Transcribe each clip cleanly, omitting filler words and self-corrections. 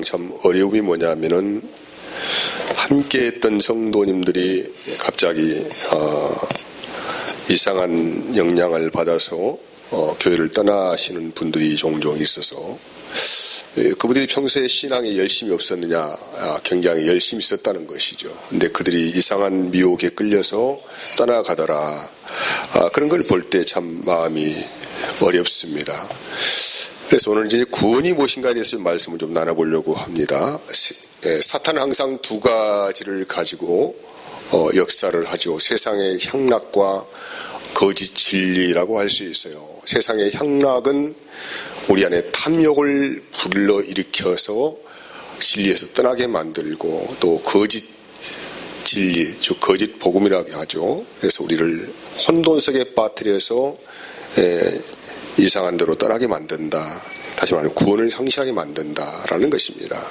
참 어려움이 뭐냐면은 함께 했던 성도님들이 갑자기 이상한 영향을 받아서 교회를 떠나시는 분들이 종종 있어서 그분들이 평소에 신앙에 열심이 없었느냐, 굉장히 열심히 있었다는 것이죠. 근데 그들이 이상한 미혹에 끌려서 떠나가더라. 그런 걸 볼 때 참 마음이 어렵습니다. 그래서 오늘 이제 구원이 무엇인가에 대해서 말씀을 좀 나눠보려고 합니다. 사탄은 항상 두 가지를 가지고 역사를 하죠. 세상의 향락과 거짓 진리라고 할 수 있어요. 세상의 향락은 우리 안에 탐욕을 불러일으켜서 진리에서 떠나게 만들고, 또 거짓 진리, 즉 거짓 복음이라고 하죠. 그래서 우리를 혼돈 속에 빠뜨려서 이상한 대로 떠나게 만든다. 다시 말하면 구원을 상실하게 만든다라는 것입니다.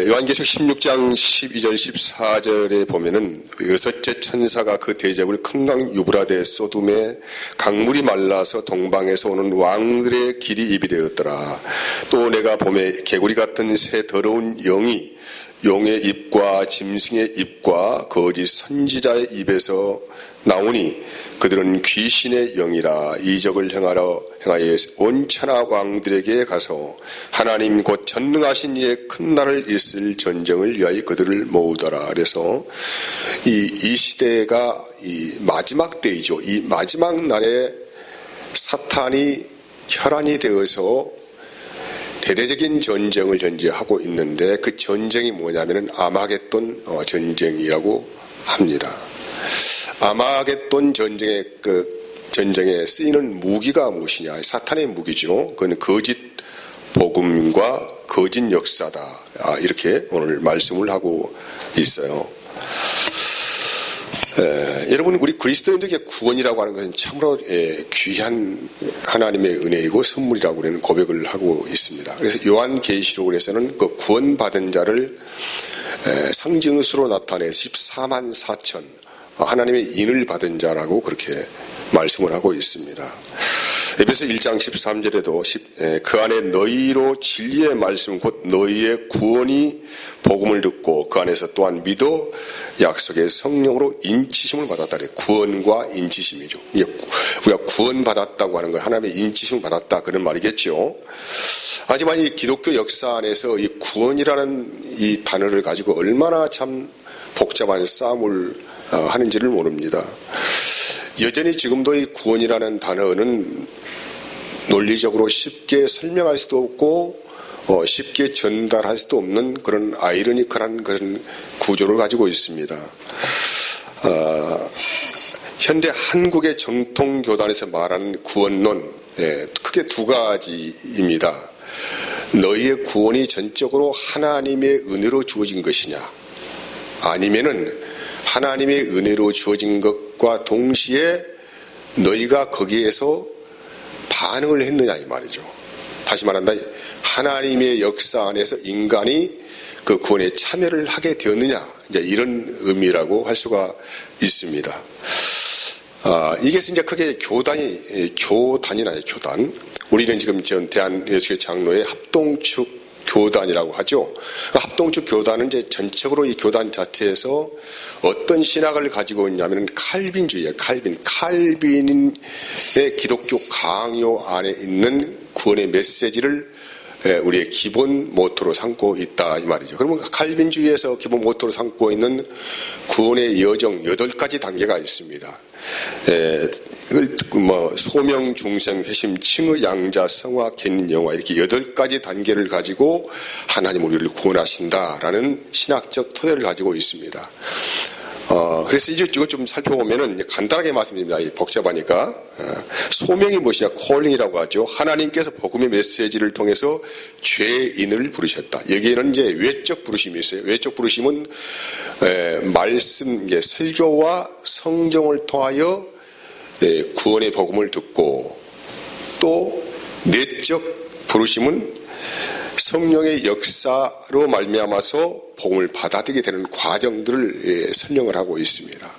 요한계시록 16장 12절 14절에 보면은 여섯째 천사가 그 대접을 큰 강 유브라데 소돔에 강물이 말라서 동방에서 오는 왕들의 길이 입이 되었더라. 또 내가 봄에 개구리 같은 새 더러운 영이 용의 입과 짐승의 입과 거짓 선지자의 입에서 나오니 그들은 귀신의 영이라 이적을 행하여 온 천하 왕들에게 가서 하나님 곧 전능하신 이의 큰 날을 있을 전쟁을 위하여 그들을 모으더라. 그래서 이 시대가 이 마지막 때이죠. 이 마지막 날에 사탄이 혈안이 되어서 대대적인 전쟁을 현재 하고 있는데, 그 전쟁이 뭐냐면은 아마겟돈 전쟁이라고 합니다. 아마겟돈 전쟁에 쓰이는 무기가 무엇이냐? 사탄의 무기죠. 그건 거짓 복음과 거짓 역사다. 이렇게 오늘 말씀을 하고 있어요. 여러분, 우리 그리스도인들에게 구원이라고 하는 것은 참으로 귀한 하나님의 은혜이고 선물이라고 우리는 고백을 하고 있습니다. 그래서 요한계시록에서는 그 구원받은 자를 상징수로 나타내서 14만 4천 하나님의 인을 받은 자라고 그렇게 말씀을 하고 있습니다. 에베소 1장 13절에도 그 안에 너희로 진리의 말씀 곧 너희의 구원이 복음을 듣고 그 안에서 또한 믿어 약속의 성령으로 인치심을 받았다. 구원과 인치심이죠. 우리가 구원받았다고 하는 건 하나님의 인치심을 받았다, 그런 말이겠죠. 하지만 이 기독교 역사 안에서 이 구원이라는 이 단어를 가지고 얼마나 참 복잡한 싸움을 하는지를 모릅니다. 여전히 지금도 이 구원이라는 단어는 논리적으로 쉽게 설명할 수도 없고 쉽게 전달할 수도 없는 그런 아이러니컬한 그런 구조를 가지고 있습니다. 현대 한국의 정통교단에서 말하는 구원론, 크게 두 가지입니다. 너희의 구원이 전적으로 하나님의 은혜로 주어진 것이냐, 아니면은 하나님의 은혜로 주어진 것과 동시에 너희가 거기에서 반응을 했느냐, 이 말이죠. 다시 말한다, 하나님의 역사 안에서 인간이 그 구원에 참여를 하게 되었느냐, 이제 이런 의미라고 할 수가 있습니다. 이게 이제 크게 교단이나요, 교단. 우리는 지금 대한예수교 장로의 합동축 교단이라고 하죠. 합동축 교단은 이제 전적으로 이 교단 자체에서 어떤 신학을 가지고 있냐면 칼빈주의예요. 칼빈의 기독교 강요 안에 있는 구원의 메시지를 우리의 기본 모토로 삼고 있다, 이 말이죠. 그러면 칼빈주의에서 기본 모토로 삼고 있는 구원의 여정 8가지 단계가 있습니다. 이걸 소명, 중생, 회심, 칭의, 양자, 성화, 견인, 영화, 이렇게 8가지 단계를 가지고 하나님 우리를 구원하신다라는 신학적 토대를 가지고 있습니다. 그래서 이거 좀 살펴보면은 간단하게 말씀드립니다. 복잡하니까. 소명이 무엇이냐? 콜링이라고 하죠. 하나님께서 복음의 메시지를 통해서 죄인을 부르셨다. 여기에는 이제 외적 부르심이 있어요. 외적 부르심은 말씀, 설교와 성경을 통하여 구원의 복음을 듣고, 또 내적 부르심은 성령의 역사로 말미암아서 복음을 받아들이게 되는 과정들을 설명을 하고 있습니다.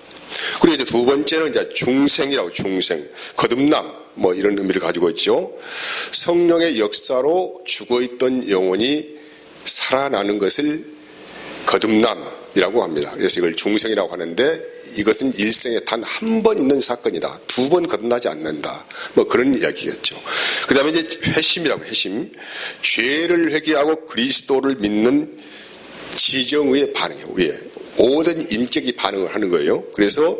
그리고 이제 두 번째는 이제 중생이라고, 중생, 거듭남, 이런 의미를 가지고 있죠. 성령의 역사로 죽어있던 영혼이 살아나는 것을 거듭남이라고 합니다. 그래서 이걸 중생이라고 하는데 이것은 일생에 단 한 번 있는 사건이다. 2번 거듭나지 않는다. 뭐 그런 이야기겠죠. 그 다음에 이제 회심이라고 회심. 죄를 회개하고 그리스도를 믿는 지정의 반응이에요. 예. 모든 인격이 반응을 하는 거예요. 그래서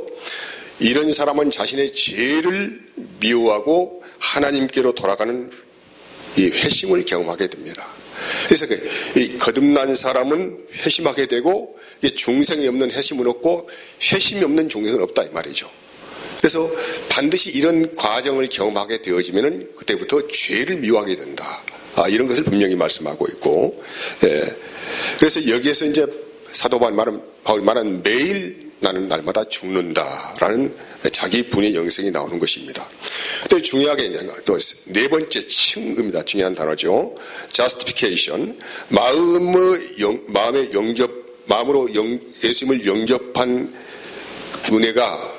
이런 사람은 자신의 죄를 미워하고 하나님께로 돌아가는 이 회심을 경험하게 됩니다. 그래서 이 거듭난 사람은 회심하게 되고 중생이 없는 회심은 없고 회심이 없는 중생은 없다 이 말이죠. 그래서 반드시 이런 과정을 경험하게 되어지면은 그때부터 죄를 미워하게 된다. 이런 것을 분명히 말씀하고 있고, 예. 그래서 여기에서 이제 사도 바울이 말하는 매일 나는 날마다 죽는다라는 자기 분의 영성이 나오는 것입니다. 또 중요하게 또 네 번째 칭의입니다. 중요한 단어죠. justification. 마음으로 예수님을 영접한 은혜가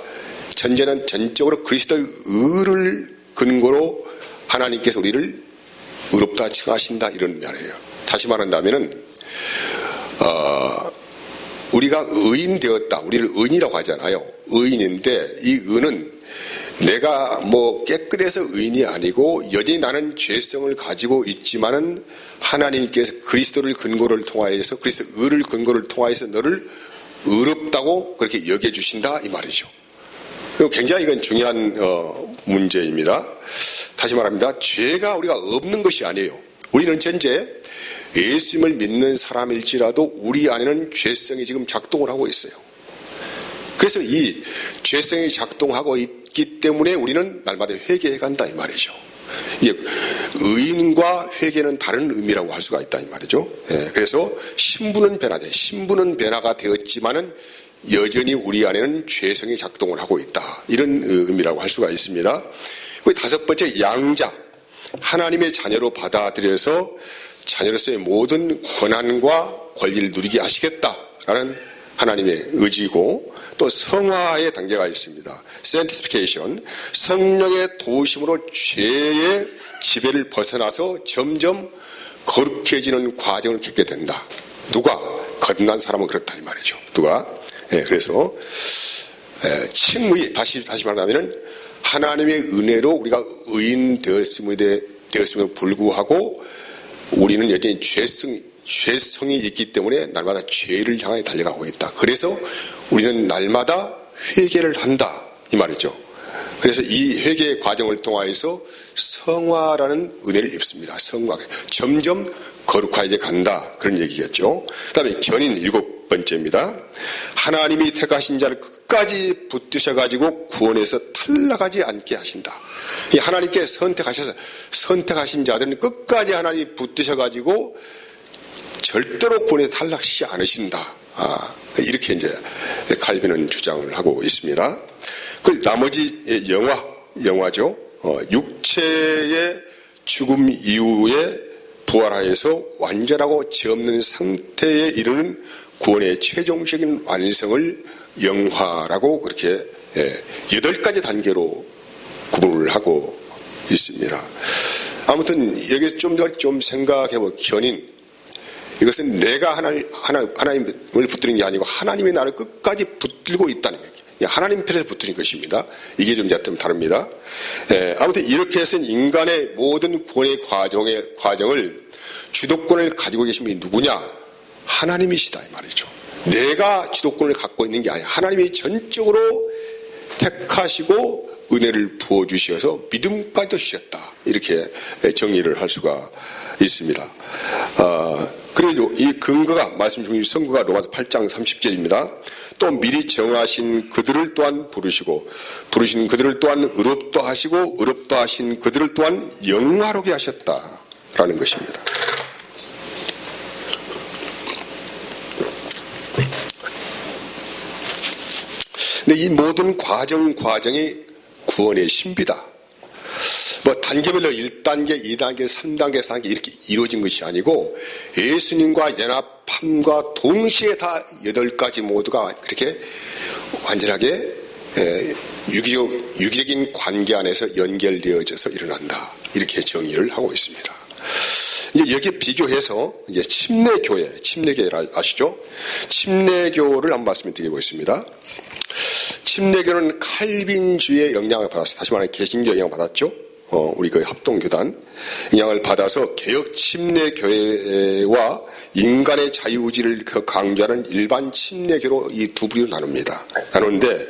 전적으로 그리스도의 의를 근거로 하나님께서 우리를 의롭다 칭하신다 이런 말이에요. 다시 말한다면은 우리가 의인 되었다. 우리를 의인이라고 하잖아요. 의인인데 이 의는 내가 깨끗해서 의인이 아니고 여전히 나는 죄성을 가지고 있지만은 하나님께서 그리스도를 근거를 통하여서 그리스도 의를 근거를 통하여서 너를 의롭다고 그렇게 여겨주신다 이 말이죠. 굉장히 이건 중요한 문제입니다. 다시 말합니다. 죄가 우리가 없는 것이 아니에요. 우리는 현재 예수님을 믿는 사람일지라도 우리 안에는 죄성이 지금 작동을 하고 있어요. 그래서 이 죄성이 작동하고 있기 때문에 우리는 날마다 회개해 간다 이 말이죠. 의인과 회개는 다른 의미라고 할 수가 있다 이 말이죠. 예, 그래서 신분은 변화돼. 신분은 변화가 되었지만은 여전히 우리 안에는 죄성이 작동을 하고 있다. 이런 의미라고 할 수가 있습니다. 다섯 번째 양자. 하나님의 자녀로 받아들여서 자녀로서의 모든 권한과 권리를 누리게 하시겠다라는 하나님의 의지고, 또 성화의 단계가 있습니다. sanctification. 성령의 도우심으로 죄의 지배를 벗어나서 점점 거룩해지는 과정을 겪게 된다. 누가? 거듭난 사람은 그렇다 이 말이죠. 누가? 예, 그래서 칭의, 다시 말하면 하나님의 은혜로 우리가 의인 되었음에도 불구하고 우리는 여전히 죄성이 있기 때문에 날마다 죄를 향해 달려가고 있다. 그래서 우리는 날마다 회개를 한다 이 말이죠. 그래서 이 회개의 과정을 통하여서 성화라는 은혜를 입습니다. 성화. 점점 거룩하게 간다. 그런 얘기겠죠. 그 다음에 견인 7번째입니다. 하나님이 택하신 자를 끝까지 붙드셔가지고 구원해서 탈락하지 않게 하신다. 하나님께 선택하신 자들은 끝까지 하나님이 붙드셔가지고 절대로 구원에 탈락시지 않으신다. 이렇게 이제 칼빈은 주장을 하고 있습니다. 그리고 나머지 영화죠. 육체의 죽음 이후에 부활하여서 완전하고 죄 없는 상태에 이르는 구원의 최종적인 완성을 영화라고 그렇게 8가지 단계로 구분을 하고 있습니다. 아무튼 여기서 좀 생각해보면 견인, 이것은 내가 하나님을 붙드는 게 아니고 하나님이 나를 끝까지 붙들고 있다는 얘기예요. 하나님 편에서 붙드는 것입니다. 이게 좀 다릅니다. 아무튼 이렇게 해서 인간의 모든 구원의 과정을 주도권을 가지고 계신 분이 누구냐? 하나님이시다 이 말이죠. 내가 주도권을 갖고 있는 게 아니야. 하나님이 전적으로 택하시고 은혜를 부어주셔서 믿음까지도 주셨다. 이렇게 정리를 할 수가 있습니다. 그리고 이 근거가 말씀 중에 선거가 로마서 8장 30절입니다. 또 미리 정하신 그들을 또한 부르신 그들을 또한 의롭다 하시고 의롭다 하신 그들을 또한 영화롭게 하셨다라는 것입니다. 근데 이 모든 과정이 구원의 신비다. 단계별로 1단계, 2단계, 3단계, 4단계 이렇게 이루어진 것이 아니고 예수님과 연합함과 동시에 다 8가지 모두가 그렇게 완전하게 유기적인 관계 안에서 연결되어져서 일어난다. 이렇게 정의를 하고 있습니다. 이제 여기에 비교해서 이제 침례교회를 아시죠? 침례교를 한번 말씀드리겠습니다. 침례교는 칼빈주의 영향을 받았어요. 다시 말하면 개신교 영향을 받았죠. 우리 그 합동교단 영향을 받아서 개혁 침례교회와 인간의 자유의지를 강조하는 일반 침례교로 이 두 부류로 나누는데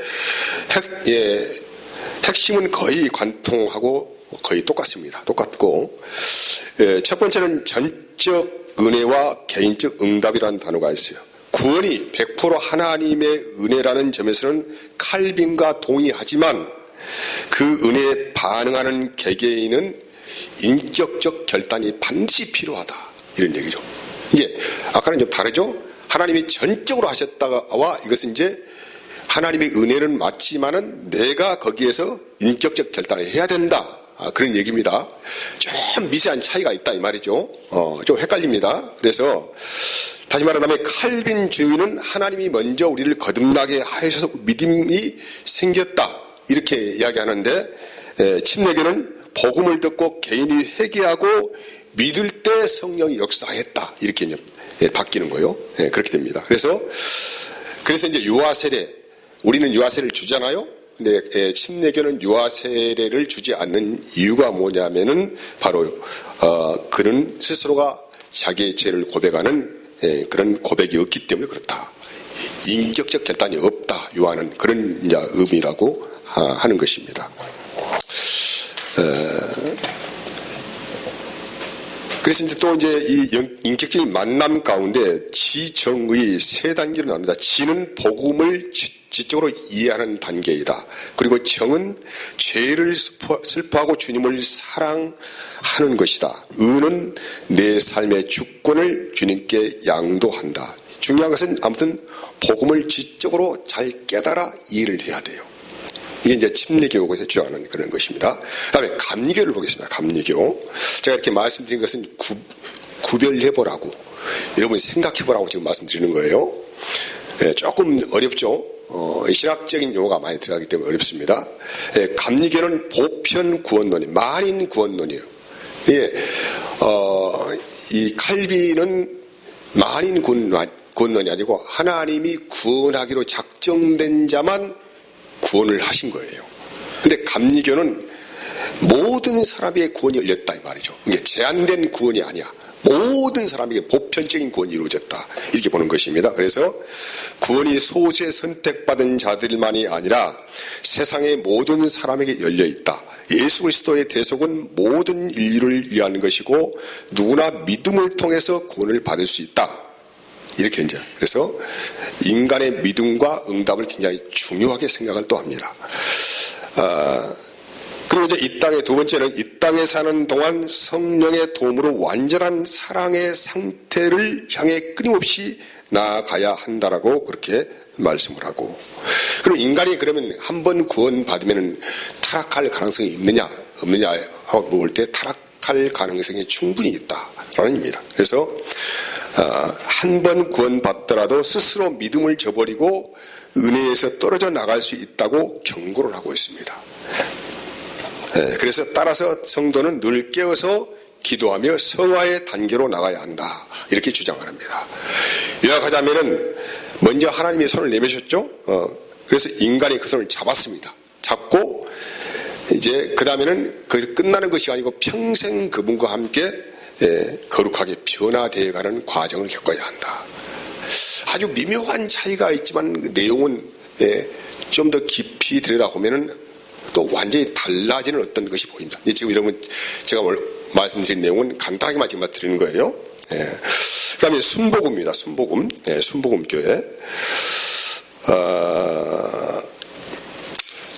핵심은 거의 관통하고 거의 똑같습니다. 똑같고 첫 번째는 전적 은혜와 개인적 응답이라는 단어가 있어요. 구원이 100% 하나님의 은혜라는 점에서는 칼빈과 동의하지만 그 은혜에 반응하는 개개인은 인격적 결단이 반드시 필요하다. 이런 얘기죠. 이게 아까는 좀 다르죠? 하나님이 전적으로 하셨다와 이것은 이제 하나님의 은혜는 맞지만은 내가 거기에서 인격적 결단을 해야 된다. 그런 얘기입니다. 좀 미세한 차이가 있다 이 말이죠. 좀 헷갈립니다. 그래서 다시 말하자면 칼빈주의는 하나님이 먼저 우리를 거듭나게 하셔서 믿음이 생겼다 이렇게 이야기하는데 침례교는 복음을 듣고 개인이 회개하고 믿을 때 성령이 역사했다 이렇게 바뀌는 거예요. 그렇게 됩니다. 그래서 이제 유아 세례 우리는 유아 세례를 주잖아요. 근데 침례교는 유아 세례를 주지 않는 이유가 뭐냐면은 바로 그는 스스로가 자기의 죄를 고백하는 그런 고백이 없기 때문에 그렇다. 인격적 결단이 없다. 유아는 그런 이제 의미라고 하는 것입니다. 그래서 이제 또 이제 이 인격적인 만남 가운데 지정의 세 단계로 나눕니다. 지는 복음을 지적으로 이해하는 단계이다. 그리고 정은 죄를 슬퍼하고 주님을 사랑하는 것이다. 의는 내 삶의 주권을 주님께 양도한다. 중요한 것은 아무튼 복음을 지적으로 잘 깨달아 이해를 해야 돼요. 이게 이제 침례교에서 주장하는 그런 것입니다. 다음에 감리교를 보겠습니다. 감리교. 제가 이렇게 말씀드린 것은 구별해보라고, 여러분이 생각해보라고 지금 말씀드리는 거예요. 조금 어렵죠. 신학적인 용어가 많이 들어가기 때문에 어렵습니다. 감리교는 보편 구원론이, 만인 구원론이에요. 이 칼빈은 만인 구원론이 아니고 하나님이 구원하기로 작정된 자만 구원을 하신 거예요. 근데 감리교는 모든 사람에게 구원이 열렸다 이 말이죠. 이게 제한된 구원이 아니야. 모든 사람에게 보편적인 구원이 이루어졌다. 이렇게 보는 것입니다. 그래서 구원이 소수의 선택받은 자들만이 아니라 세상의 모든 사람에게 열려 있다. 예수 그리스도의 대속은 모든 인류를 위한 것이고 누구나 믿음을 통해서 구원을 받을 수 있다. 이렇게 이제 그래서 인간의 믿음과 응답을 굉장히 중요하게 생각을 또 합니다. 그리고 이제 이 땅의 두 번째는 이 땅에 사는 동안 성령의 도움으로 완전한 사랑의 상태를 향해 끊임없이 나아가야 한다라고 그렇게 말씀을 하고, 그럼 인간이 그러면 한 번 구원받으면 타락할 가능성이 있느냐 없느냐 하고 볼 때 타락할 가능성이 충분히 있다라는 의미입니다. 그래서 한 번 구원받더라도 스스로 믿음을 저버리고 은혜에서 떨어져 나갈 수 있다고 경고를 하고 있습니다. 그래서 따라서 성도는 늘 깨어서 기도하며 성화의 단계로 나가야 한다. 이렇게 주장을 합니다. 요약하자면은 먼저 하나님이 손을 내미셨죠. 그래서 인간이 그 손을 잡았습니다. 잡고 이제 그 다음에는 그 끝나는 것이 아니고 평생 그분과 함께 거룩하게 변화되어 가는 과정을 겪어야 한다. 아주 미묘한 차이가 있지만 그 내용은 좀 더 깊이 들여다보면은 또 완전히 달라지는 어떤 것이 보입니다. 지금 여러분 제가 말씀드린 내용은 간단하게만 지금 드리는 거예요. 그 다음에 순복음입니다. 순복음. 순복음교회.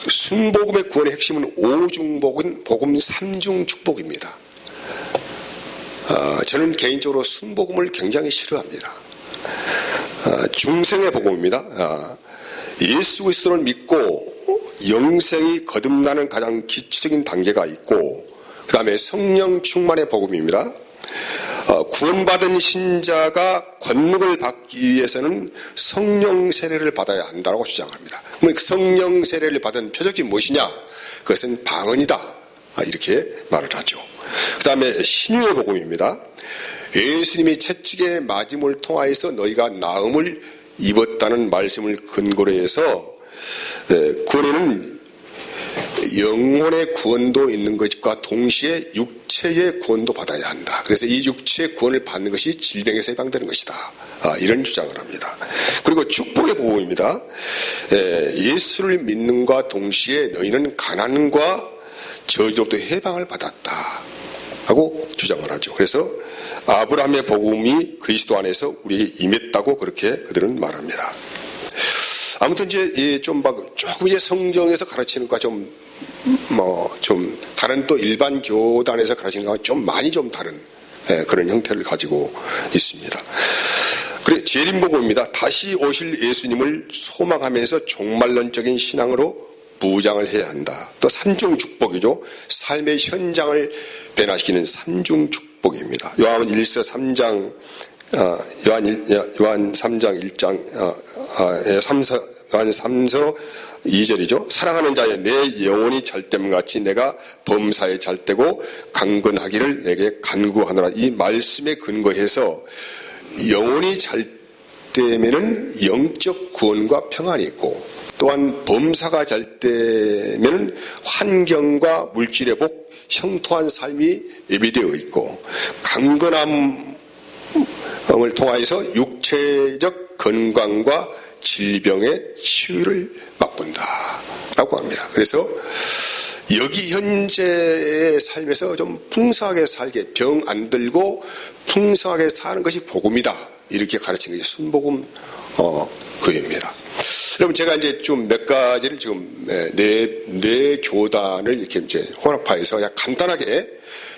순복음의 구원의 핵심은 오중복은 복음 삼중축복입니다. 저는 개인적으로 순복음을 굉장히 싫어합니다. 중생의 복음입니다. 예수 그리스도를 믿고 영생이 거듭나는 가장 기초적인 단계가 있고, 그 다음에 성령 충만의 복음입니다. 구원받은 신자가 권능을 받기 위해서는 성령 세례를 받아야 한다고 주장합니다. 그럼 성령 세례를 받은 표적이 무엇이냐? 그것은 방언이다. 이렇게 말을 하죠. 그 다음에 신유의 복음입니다. 예수님이 채찍의 맞음을 통하여서 너희가 나음을 입었다는 말씀을 근거로 해서 구원에는 영혼의 구원도 있는 것과 동시에 육체의 구원도 받아야 한다. 그래서 이 육체의 구원을 받는 것이 질병에서 해방되는 것이다. 이런 주장을 합니다. 그리고 축복의 복음입니다. 예수를 믿는과 동시에 너희는 가난과 저주로부터 해방을 받았다 하고 주장을 하죠. 그래서 아브라함의 복음이 그리스도 안에서 우리에게 임했다고 그렇게 그들은 말합니다. 아무튼 이제 조금 이제 성경에서 가르치는 것과 좀 다른 또 일반 교단에서 가르치는 것과 좀 많이 좀 다른 그런 형태를 가지고 있습니다. 그래 재림복음입니다. 다시 오실 예수님을 소망하면서 종말론적인 신앙으로 무장을 해야 한다. 또 삼중축복이죠. 삶의 현장을 변화시키는 삼중축복입니다. 요한 1서 3장 요한 3장 1장 요한 3서 2절이죠. 사랑하는 자여 내 영혼이 잘됨같이 내가 범사에 잘되고 강건하기를 내게 간구하노라. 이 말씀에 근거해서 영혼이 잘되면은 영적 구원과 평안이 있고, 또한 범사가 잘되면은 환경과 물질의 복, 형통한 삶이 예비되어 있고, 강건함을 통하여서 육체적 건강과 질병의 치유를 맛본다 라고 합니다. 그래서 여기 현재의 삶에서 좀 풍성하게 살게, 병 안 들고 풍성하게 사는 것이 복음이다, 이렇게 가르치는 게 순복음 교회입니다. 여러분, 제가 이제 좀 몇 가지를 지금 네 교단을 이렇게 이제 혼합하여서 그냥 간단하게,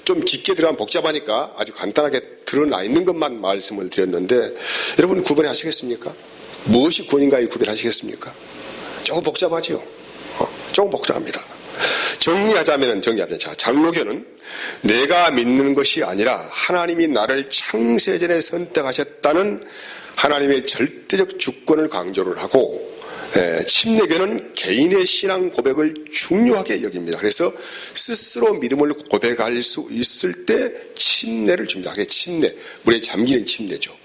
좀 깊게 들어가면 복잡하니까 아주 간단하게 드러나 있는 것만 말씀을 드렸는데, 여러분 구분하시겠습니까? 무엇이 구원인가 구별하시겠습니까? 조금 복잡하지요. 조금 복잡합니다. 정리하자면 자, 장로교는 내가 믿는 것이 아니라 하나님이 나를 창세전에 선택하셨다는 하나님의 절대적 주권을 강조를 하고, 침례교는 개인의 신앙 고백을 중요하게 여깁니다. 그래서 스스로 믿음을 고백할 수 있을 때 침례를 줍니다. 그게 침례, 물에 잠기는 침례죠.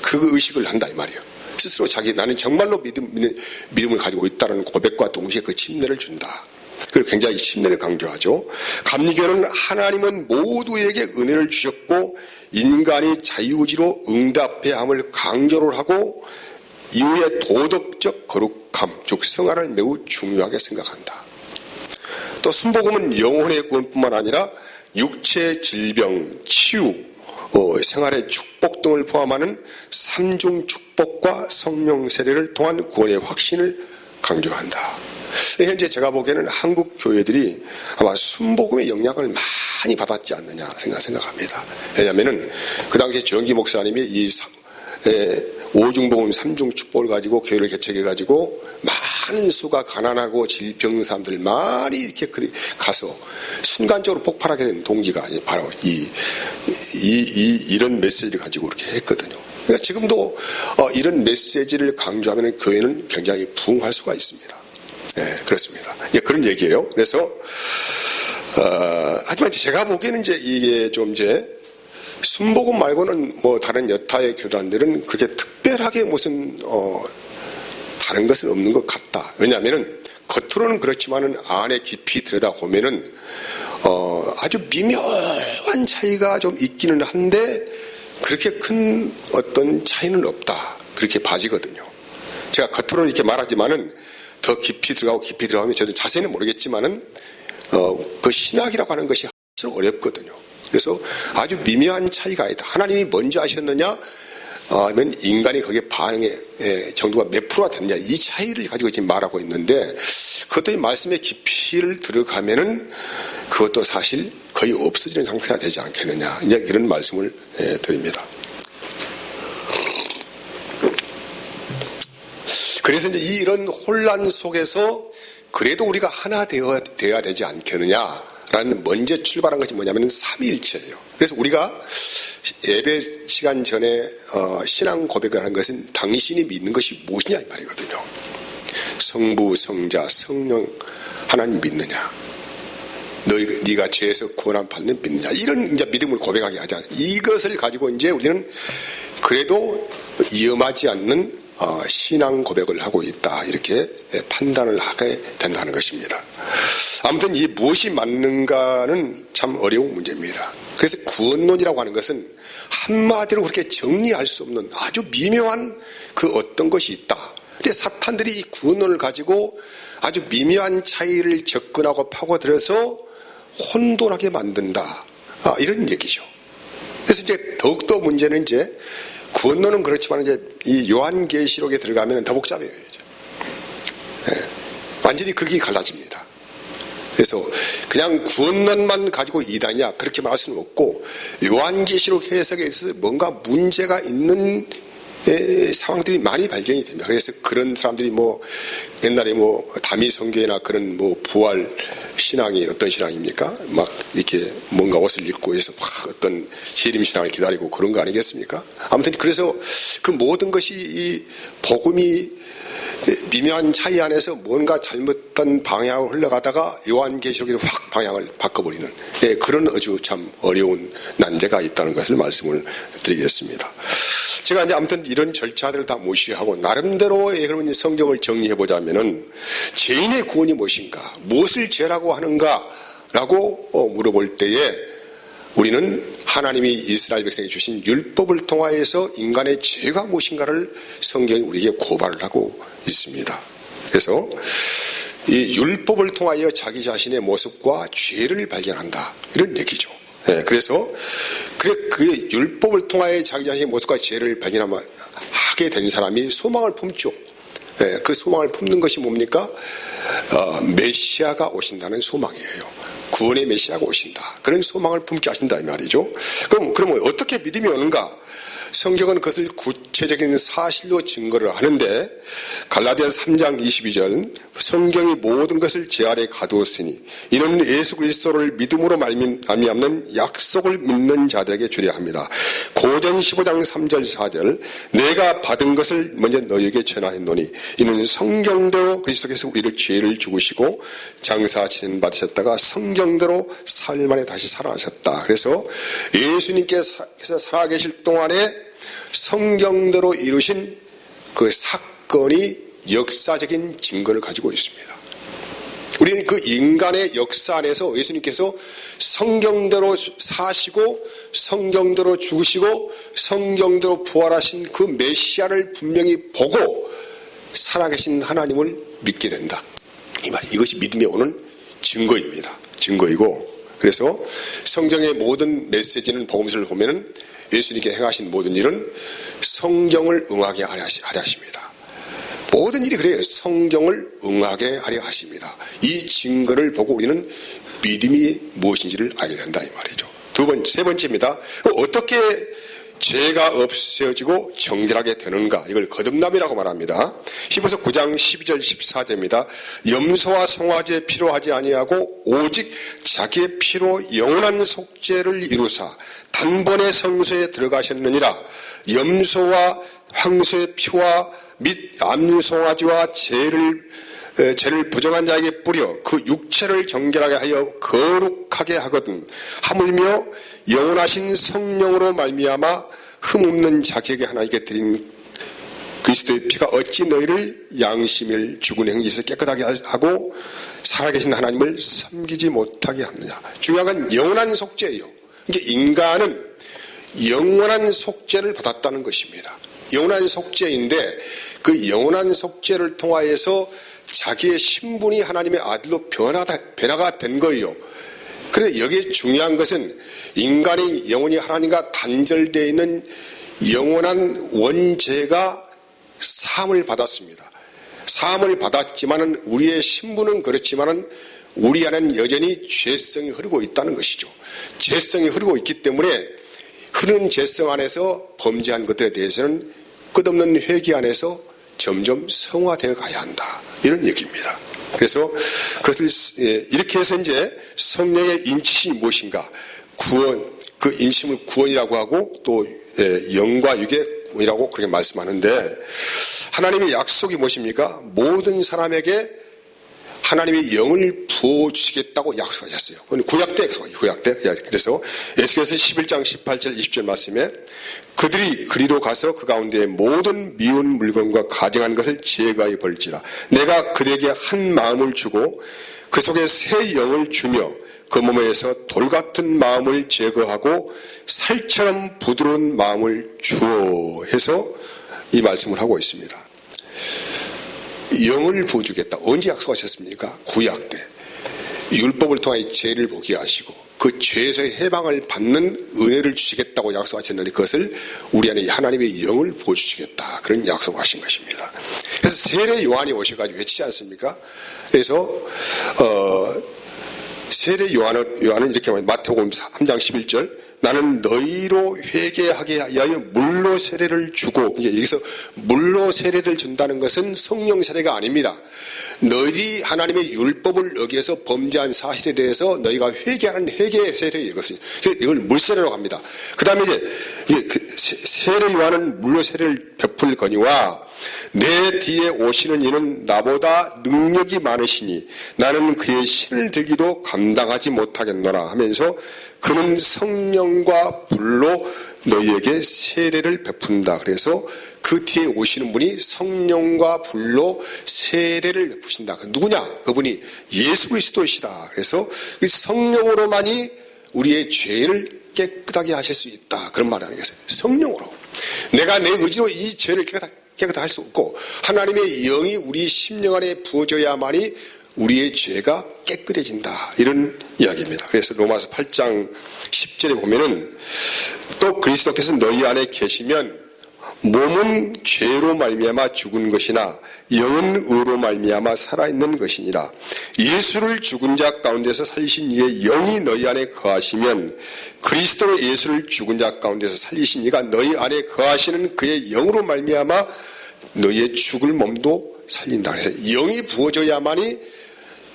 그 의식을 한다 이 말이에요. 스스로 나는 정말로 믿음을 가지고 있다는 고백과 동시에 그 침례를 준다. 그리고 굉장히 침례를 강조하죠. 감리교는 하나님은 모두에게 은혜를 주셨고 인간이 자유의지로 응답해야 함을 강조를 하고, 이후에 도덕적 거룩함, 즉 성화를 매우 중요하게 생각한다. 또 순복음은 영혼의 구원뿐만 아니라 육체 질병, 치유, 생활의 축복 등을 포함하는 삼중 축복과 성령 세례를 통한 구원의 확신을 강조한다. 현재 제가 보기에는 한국 교회들이 아마 순복음의 영향을 많이 받았지 않느냐 생각합니다. 왜냐하면은 그 당시에 정기 목사님이 이 오중복음 삼중 축복을 가지고 교회를 개척해가지고 많은 수가 가난하고 질병 사람들 많이 이렇게 가서 순간적으로 폭발하게 된 동기가 바로 이런 메시지를 가지고 이렇게 했거든요. 그러니까 지금도 이런 메시지를 강조하면 교회는 굉장히 부흥할 수가 있습니다. 그렇습니다. 그런 얘기예요. 그래서 하지만 제가 보기에는 이게 좀 순복음 말고는 다른 여타의 교단들은 그게 특별하게 무슨 다른 것은 없는 것 같다. 왜냐하면은 겉으로는 그렇지만은 안에 깊이 들여다 보면은 아주 미묘한 차이가 좀 있기는 한데 그렇게 큰 어떤 차이는 없다, 그렇게 봐지거든요. 제가 겉으로는 이렇게 말하지만은 더 깊이 들어가면 저도 자세히는 모르겠지만은 그 신학이라고 하는 것이 할수록 어렵거든요. 그래서 아주 미묘한 차이가 있다. 하나님이 먼저 하셨느냐, 아니면 인간이 거기에 반응의 정도가 몇 프로가 됐느냐, 이 차이를 가지고 지금 말하고 있는데, 그것도 이 말씀의 깊이를 들어가면은 그것도 사실 거의 없어지는 상태가 되지 않겠느냐, 이제 이런 말씀을 드립니다. 그래서 이제 이런 혼란 속에서 그래도 우리가 하나 되어야 되지 않겠느냐라는 먼저 출발한 것이 뭐냐면 삼위일체예요. 그래서 우리가 예배 시간 전에 신앙 고백을 하는 것은 당신이 믿는 것이 무엇이냐 이 말이거든요. 성부, 성자, 성령 하나님 믿느냐. 네가 죄에서 구원함 받는 믿느냐, 이런 이제 믿음을 고백하게 하자. 이것을 가지고 이제 우리는 그래도 위험하지 않는 신앙 고백을 하고 있다, 이렇게 판단을 하게 된다는 것입니다. 아무튼 이 무엇이 맞는가는 참 어려운 문제입니다. 그래서 구원론이라고 하는 것은 한마디로 그렇게 정리할 수 없는 아주 미묘한 그 어떤 것이 있다. 근데 사탄들이 이 구원론을 가지고 아주 미묘한 차이를 접근하고 파고들어서 혼돈하게 만든다, 이런 얘기죠. 그래서 이제 더욱더 문제는 이제 구원론은 그렇지만 이제 이 요한계시록에 들어가면 더 복잡해요. 완전히 극이 갈라집니다. 그래서 그냥 구원론만 가지고 이단이냐, 그렇게 말할 수는 없고, 요한계시록 해석에 있어서 뭔가 문제가 있는 상황들이 많이 발견이 됩니다. 그래서 그런 사람들이 옛날에 다미 성교회나 그런 부활 신앙이 어떤 신앙입니까? 막 이렇게 뭔가 옷을 입고 해서 막 어떤 재림 신앙을 기다리고 그런 거 아니겠습니까? 아무튼 그래서 그 모든 것이 이 복음이 미묘한 차이 안에서 뭔가 잘못된 방향으로 흘러가다가 요한계시록에 확 방향을 바꿔버리는 그런 아주 참 어려운 난제가 있다는 것을 말씀을 드리겠습니다. 제가 이제 아무튼 이런 절차들을 다 무시하고 나름대로 그러면 성경을 정리해 보자면은 죄인의 구원이 무엇인가, 무엇을 죄라고 하는가라고 물어볼 때에 우리는 하나님이 이스라엘 백성에게 주신 율법을 통하여서 인간의 죄가 무엇인가를 성경이 우리에게 고발을 하고 있습니다. 그래서 이 율법을 통하여 자기 자신의 모습과 죄를 발견한다, 이런 얘기죠. 그래서 그 율법을 통하여 자기 자신의 모습과 죄를 발견하게 된 사람이 소망을 품죠. 그 소망을 품는 것이 뭡니까? 메시아가 오신다는 소망이에요. 구원의 메시아가 오신다, 그런 소망을 품게 하신다, 이 말이죠. 그럼 어떻게 믿음이 오는가? 성경은 그것을 구체적인 사실로 증거를 하는데, 갈라디아서 3장 22절, 성경이 모든 것을 제 아래 가두었으니 이는 예수 그리스도를 믿음으로 말미암는 약속을 믿는 자들에게 주려 합니다. 고전 15장 3절 4절, 내가 받은 것을 먼저 너희에게 전하였노니 이는 성경대로 그리스도께서 우리를 죄를 죽으시고 장사 진행받으셨다가 성경대로 사흘 만에 다시 살아나셨다. 그래서 예수님께서 살아계실 동안에 성경대로 이루신 그 사건이 역사적인 증거를 가지고 있습니다. 우리는 그 인간의 역사 안에서 예수님께서 성경대로 사시고 성경대로 죽으시고 성경대로 부활하신 그 메시아를 분명히 보고 살아계신 하나님을 믿게 된다, 이 말. 이것이 믿음에 오는 증거입니다. 증거이고, 그래서 성경의 모든 메시지는, 복음서를 보면은 예수님께 행하신 모든 일은 성경을 응하게 하려 하십니다. 모든 일이 그래요. 성경을 응하게 하려 하십니다. 이 증거를 보고 우리는 믿음이 무엇인지를 알게 된다, 이 말이죠. 세 번째입니다. 어떻게 죄가 없어지고 정결하게 되는가, 이걸 거듭남이라고 말합니다. 히브리서 9장 12절 14절입니다. 염소와 송아지의 피로 하지 아니하고 오직 자기의 피로 영원한 속죄를 이루사 단번에 성소에 들어가셨느니라. 염소와 황소의 피와 및 암송아지와 죄를 부정한 자에게 뿌려 그 육체를 정결하게 하여 거룩하게 하거든. 하물며 영원하신 성령으로 말미암아 흠없는 자기에게 하나님께 드린 그리스도의 피가 어찌 너희를 양심을 죽은 행위에서 깨끗하게 하고 살아계신 하나님을 섬기지 못하게 하느냐. 중요한 건 영원한 속죄예요. 그러니까 인간은 영원한 속죄를 받았다는 것입니다. 영원한 속죄인데 그 영원한 속죄를 통하여서 자기의 신분이 하나님의 아들로 변화가 된 거예요. 그런데 여기에 중요한 것은 인간이 영원히 하나님과 단절되어 있는 영원한 원죄가 사함을 받았습니다. 사함을 받았지만은 우리의 신분은 그렇지만은 우리 안에는 여전히 죄성이 흐르고 있다는 것이죠. 죄성이 흐르고 있기 때문에 흐르는 죄성 안에서 범죄한 것들에 대해서는 끝없는 회개 안에서 점점 성화되어 가야 한다, 이런 얘기입니다. 그래서 그것을 이렇게 해서 이제 성령의 인치심이 무엇인가, 그 인치심을 구원이라고 하고 또 영과 육의 구원이라고 그렇게 말씀하는데, 하나님의 약속이 무엇입니까? 모든 사람에게 하나님의 영을 부어주시겠다고 약속하셨어요. 구약 때 약속이에요. 구약 때. 그래서 에스겔서 11장 18절 20절 말씀에 그들이 그리로 가서 그 가운데 모든 미운 물건과 가증한 것을 제거하여 벌지라. 내가 그들에게 한 마음을 주고 그 속에 새 영을 주며 그 몸에서 돌 같은 마음을 제거하고 살처럼 부드러운 마음을 주어 해서 이 말씀을 하고 있습니다. 영을 부어주겠다. 언제 약속하셨습니까? 구약 때. 율법을 통해 죄를 보게 하시고 그 죄에서의 해방을 받는 은혜를 주시겠다고 약속하셨는데 그것을 우리 안에 하나님의 영을 부어주시겠다. 그런 약속을 하신 것입니다. 그래서 세례 요한이 오셔가지고 외치지 않습니까? 그래서 세례 요한은 이렇게 말해요. 마태복음 3장 11절 나는 너희로 회개하게 하여 물로 세례를 주고, 여기서 물로 세례를 준다는 것은 성령 세례가 아닙니다. 너희들이 하나님의 율법을 어기해서 범죄한 사실에 대해서 너희가 회개하는 회개 세례예요. 이걸 물세례라고 합니다. 그 다음에 세례 요한은 물로 세례를 베풀거니와 내 뒤에 오시는 이는 나보다 능력이 많으시니 나는 그의 신을 들기도 감당하지 못하겠노라 하면서 그는 성령과 불로 너희에게 세례를 베푼다. 그래서 그 뒤에 오시는 분이 성령과 불로 세례를 베푸신다. 누구냐? 그분이 예수 그리스도이시다. 그래서 성령으로만이 우리의 죄를 깨끗하게 하실 수 있다. 그런 말을 하는 것이에요. 성령으로. 내가 내 의지로 이 죄를 깨끗하게 할 수 없고 하나님의 영이 우리 심령 안에 부어져야만이 우리의 죄가 깨끗해진다. 이런 이야기입니다. 그래서 로마서 8장 10절에 보면은 또 그리스도께서 너희 안에 계시면 몸은 죄로 말미암아 죽은 것이나 영은 의로 말미암아 살아있는 것이니라. 예수를 죽은 자 가운데서 살리신 이의 영이 너희 안에 거하시면 그리스도로 예수를 죽은 자 가운데서 살리신 이가 너희 안에 거하시는 그의 영으로 말미암아 너희의 죽을 몸도 살린다. 그래서 영이 부어져야만이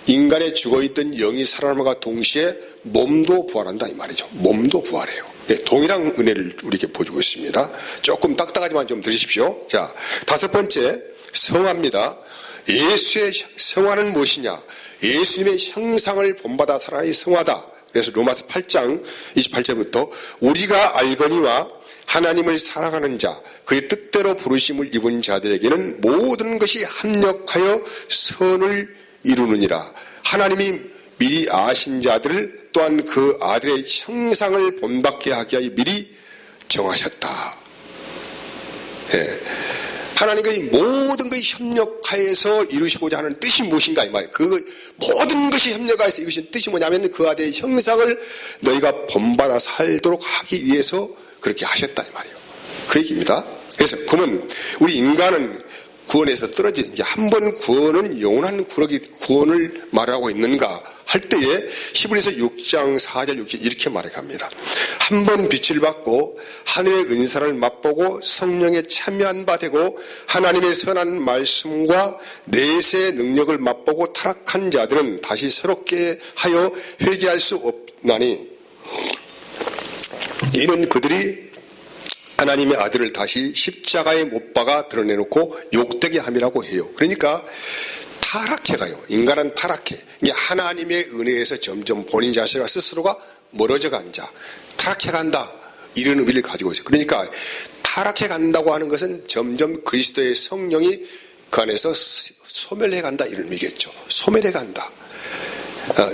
인간의 죽어있던 영이 살아남과 동시에 몸도 부활한다 이 말이죠. 몸도 부활해요. 네, 동일한 은혜를 우리에게 보여주고 있습니다. 조금 딱딱하지만 좀 들으십시오. 자, 다섯 번째 성화입니다. 예수의 성화는 무엇이냐? 예수님의 형상을 본받아 살아의 성화다. 그래서 로마서 8장 28절부터 우리가 알거니와 하나님을 사랑하는 자 그의 뜻대로 부르심을 입은 자들에게는 모든 것이 합력하여 선을 이루느니라. 하나님이 미리 아신 자들을 또한 그 아들의 형상을 본받게 하기 위하여 미리 정하셨다. 예. 하나님의 모든 것이 협력하여서 이루시고자 하는 뜻이 무엇인가 이 말이에요. 그 모든 것이 협력하여서 이루신 뜻이 뭐냐면 그 아들의 형상을 너희가 본받아 살도록 하기 위해서 그렇게 하셨다 이 말이에요. 그 얘기입니다. 그래서 그러면 우리 인간은 구원에서 떨어진 한 번 구원은 영원한 구원을 말하고 있는가 할 때에 히브리서 6장 4절 6절 이렇게 말해갑니다. 한 번 빛을 받고 하늘의 은사를 맛보고 성령에 참여한 바 되고 하나님의 선한 말씀과 내세의 능력을 맛보고 타락한 자들은 다시 새롭게 하여 회개할 수 없나니 이는 그들이 하나님의 아들을 다시 십자가에 못 박아 드러내놓고 욕되게 함이라고 해요. 그러니까 타락해가요. 인간은 타락해. 하나님의 은혜에서 점점 본인 자신과 스스로가 멀어져 간 자, 타락해간다. 이런 의미를 가지고 있어요. 그러니까 타락해간다고 하는 것은 점점 그리스도의 성령이 그 안에서 소멸해간다. 이런 의미겠죠. 소멸해간다.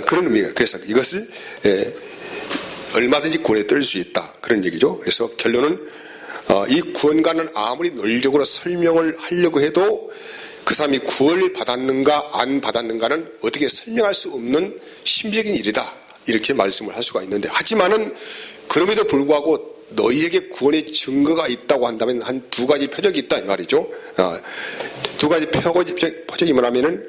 그런 의미가. 그래서 이것을 얼마든지 구원에 떨 수 있다. 그런 얘기죠. 그래서 결론은 이 구원과는 아무리 논리적으로 설명을 하려고 해도 그 사람이 구원을 받았는가 안 받았는가는 어떻게 설명할 수 없는 신비적인 일이다. 이렇게 말씀을 할 수가 있는데 하지만은 그럼에도 불구하고 너희에게 구원의 증거가 있다고 한다면 한 두 가지 표적이 있다 이 말이죠. 두 가지 표적이 뭐냐면은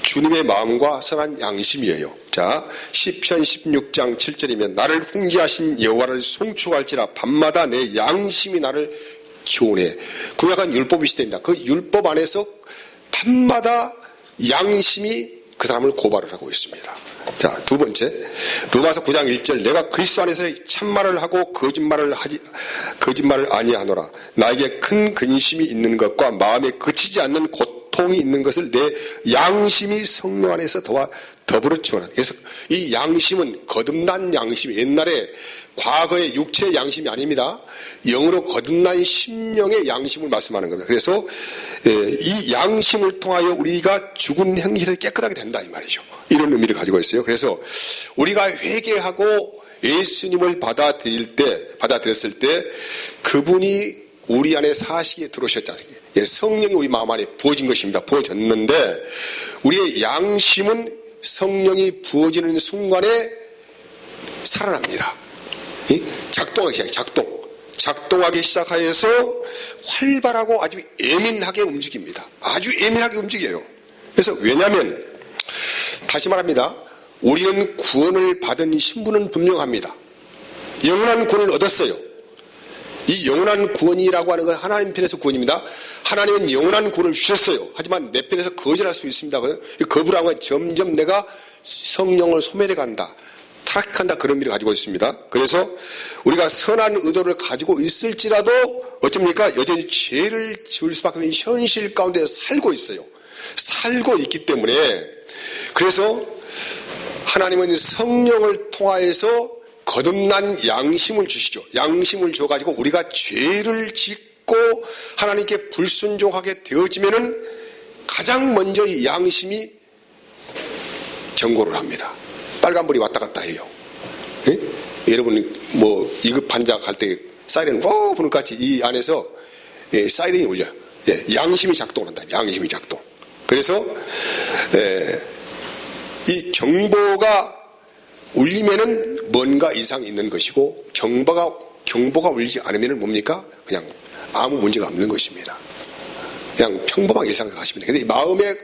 주님의 마음과 선한 양심이에요. 자, 시편 16장 7절이면 나를 훈계하신 여호와를 송축할지라 밤마다 내 양심이 나를 기원해. 구약은 율법이 시대입니다. 그 율법 안에서 밤마다 양심이 그 사람을 고발을 하고 있습니다. 자, 두 번째 로마서 9장 1절 내가 그리스도 안에서 참말을 하고 거짓말을 아니하노라. 나에게 큰 근심이 있는 것과 마음에 그치지 않는 고통이 있는 것을 내 양심이 성령 안에서 더불어 지원하는. 그래서 이 양심은 거듭난 양심, 옛날에 과거의 육체의 양심이 아닙니다. 영으로 거듭난 심령의 양심을 말씀하는 겁니다. 그래서 이 양심을 통하여 우리가 죽은 행실을 깨끗하게 된다 이 말이죠. 이런 의미를 가지고 있어요. 그래서 우리가 회개하고 예수님을 받아들였을 때 그분이 우리 안에 사시게 들어오셨지 않습니까? 성령이 우리 마음 안에 부어진 것입니다. 부어졌는데 우리의 양심은 성령이 부어지는 순간에 살아납니다. 작동하기 시작해요. 작동하기 시작하여서 활발하고 아주 예민하게 움직입니다. 아주 예민하게 움직여요. 그래서 왜냐하면 다시 말합니다. 우리는 구원을 받은 신분은 분명합니다. 영원한 구원을 얻었어요. 이 영원한 구원이라고 하는 건 하나님 편에서 구원입니다. 하나님은 영원한 구원을 주셨어요. 하지만 내 편에서 거절할 수 있습니다. 거부를 하면 점점 내가 성령을 소멸해 간다. 타락한다. 그런 의미를 가지고 있습니다. 그래서 우리가 선한 의도를 가지고 있을지라도 어쩝니까? 여전히 죄를 지을 수밖에 없는 현실 가운데 살고 있어요. 살고 있기 때문에 그래서 하나님은 성령을 통하여서 거듭난 양심을 주시죠. 양심을 줘가지고 우리가 죄를 짓고 하나님께 불순종하게 되어지면은 가장 먼저 이 양심이 경고를 합니다. 빨간불이 왔다 갔다 해요. 예? 여러분 뭐 2급 환자 갈 때 사이렌 부는 같이 이 안에서 사이렌이 울려요. 양심이 작동한다. 양심이 작동. 그래서 이 경보가 울리면은 뭔가 이상이 있는 것이고 경보가 울리지 않으면은 뭡니까? 그냥 아무 문제가 없는 것입니다. 그냥 평범하게 생각하시면 돼요. 근데 마음에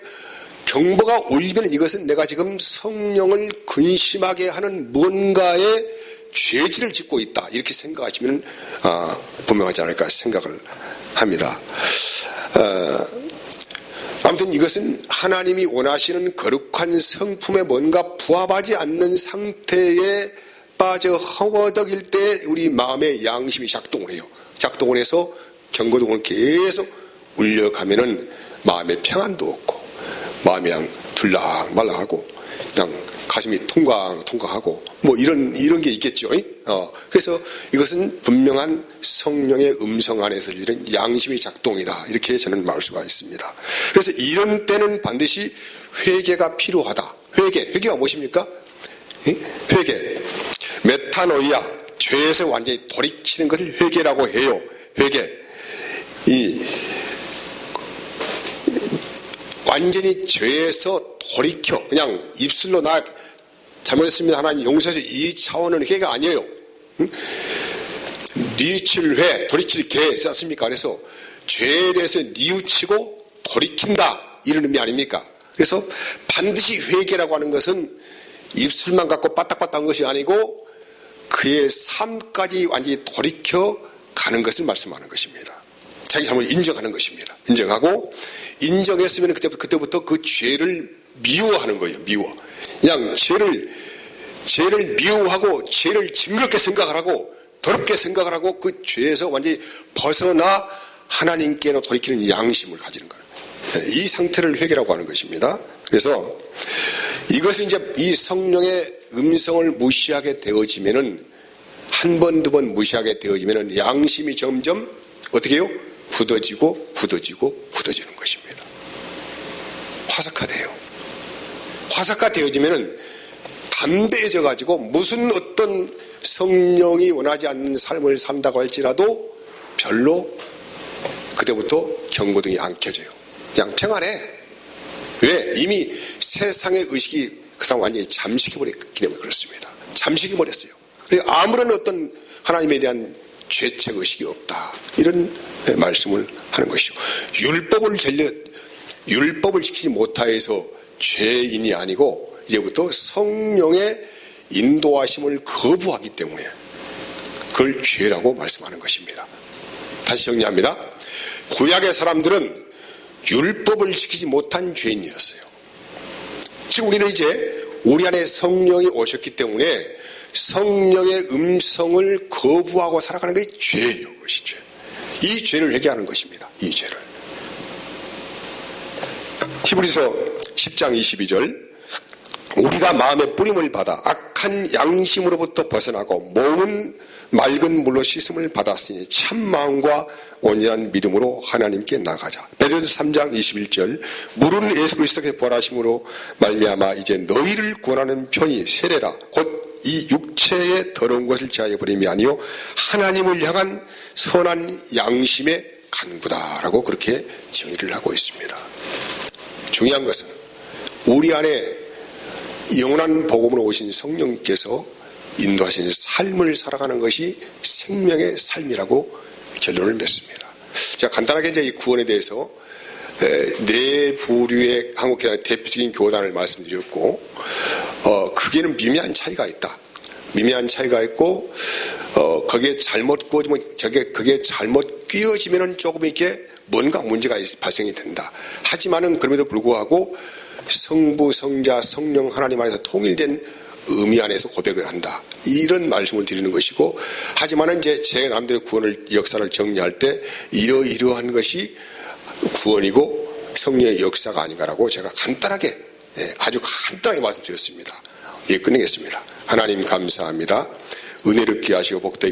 경보가 울리면 이것은 내가 지금 성령을 근심하게 하는 뭔가의 죄질을 짓고 있다. 이렇게 생각하시면 분명하지 않을까 생각을 합니다. 아무튼 이것은 하나님이 원하시는 거룩한 성품에 뭔가 부합하지 않는 상태에 빠져 허거덕일 때 우리 마음의 양심이 작동을 해요. 작동을 해서 경고등을 계속 울려가면은 마음에 평안도 없고 마음이 그냥 들락말락하고 그냥 가슴이 통강하고 뭐 이런 게 있겠죠. 그래서 이것은 분명한 성령의 음성 안에서 이런 양심의 작동이다. 이렇게 저는 말할 수가 있습니다. 그래서 이런 때는 반드시 회개가 필요하다. 회개가 무엇입니까? 회개. 메타노이아, 죄에서 완전히 돌이키는 것을 회개라고 해요. 회개. 완전히 죄에서 돌이켜 그냥 입술로 나 잘못했습니다. 하나님 용서해서 이 차원은 회개가 아니에요. 뉘우칠회, 돌이킬게 있지 않습니까? 그래서 죄에 대해서 뉘우치고 돌이킨다 이런 의미 아닙니까? 그래서 반드시 회개라고 하는 것은 입술만 갖고 빠딱빠딱한 것이 아니고 그의 삶까지 완전히 돌이켜 가는 것을 말씀하는 것입니다. 자기 잘못을 인정하는 것입니다. 인정하고 인정했으면 그때부터 그 죄를 미워하는 거예요. 미워. 그냥 죄를 미워하고 죄를 징그럽게 생각을 하고 더럽게 생각을 하고 그 죄에서 완전히 벗어나 하나님께로 돌이키는 양심을 가지는 거예요. 이 상태를 회개라고 하는 것입니다. 그래서 이것은 이제 이 성령의 음성을 무시하게 되어지면은 한 번, 두 번 무시하게 되어지면은 양심이 점점 어떻게 해요? 굳어지는 것입니다. 화석화돼요. 화석화되어지면은 담대해져 가지고 무슨 어떤 성령이 원하지 않는 삶을 산다고 할지라도 별로 그때부터 경고등이 안 켜져요. 그냥 평안해. 왜? 이미 세상의 의식이 그 사람 완전히 잠식해버렸기 때문에 그렇습니다. 잠식해버렸어요. 아무런 어떤 하나님에 대한 죄책 의식이 없다. 이런 말씀을 하는 것이죠. 율법을 지키지 못하여서 죄인이 아니고 이제부터 성령의 인도하심을 거부하기 때문에 그걸 죄라고 말씀하는 것입니다. 다시 정리합니다. 구약의 사람들은 율법을 지키지 못한 죄인이었어요. 지금 우리는 이제 우리 안에 성령이 오셨기 때문에 성령의 음성을 거부하고 살아가는 게 죄예요. 그것이 죄. 이 죄를 회개하는 것입니다. 이 죄를. 히브리서 10장 22절 우리가 마음의 뿌림을 받아 악한 양심으로부터 벗어나고 몸은 맑은 물로 씻음을 받았으니 참 마음과 온전한 믿음으로 하나님께 나가자. 베드로전서 3장 21절 물은 예수 그리스도께서 부활하심으로 말미암아 이제 너희를 구원하는 편이 세례라 곧 이 육체의 더러운 것을 제하여 버림이 아니요 하나님을 향한 선한 양심의 간구다라고 그렇게 정의를 하고 있습니다. 중요한 것은 우리 안에 영원한 복음으로 오신 성령께서 인도하신 삶을 살아가는 것이 생명의 삶이라고 결론을 맺습니다. 제가 간단하게 이제 이 구원에 대해서 네 부류의 한국교회 대표적인 교단을 말씀드렸고, 그게는 미미한 차이가 있다. 미미한 차이가 있고, 거기에 잘못 구워지면, 그게 잘못 끼어지면은 조금 이렇게 뭔가 문제가 발생이 된다. 하지만은 그럼에도 불구하고 성부, 성자, 성령 하나님 안에서 통일된 의미 안에서 고백을 한다. 이런 말씀을 드리는 것이고, 하지만은 이제 제 남들의 구원을 역사를 정리할 때 이러이러한 것이 구원이고 성령의 역사가 아닌가라고 제가 간단하게 아주 간단하게 말씀드렸습니다. 예, 끝내겠습니다. 하나님 감사합니다. 은혜롭게 하시고 복되게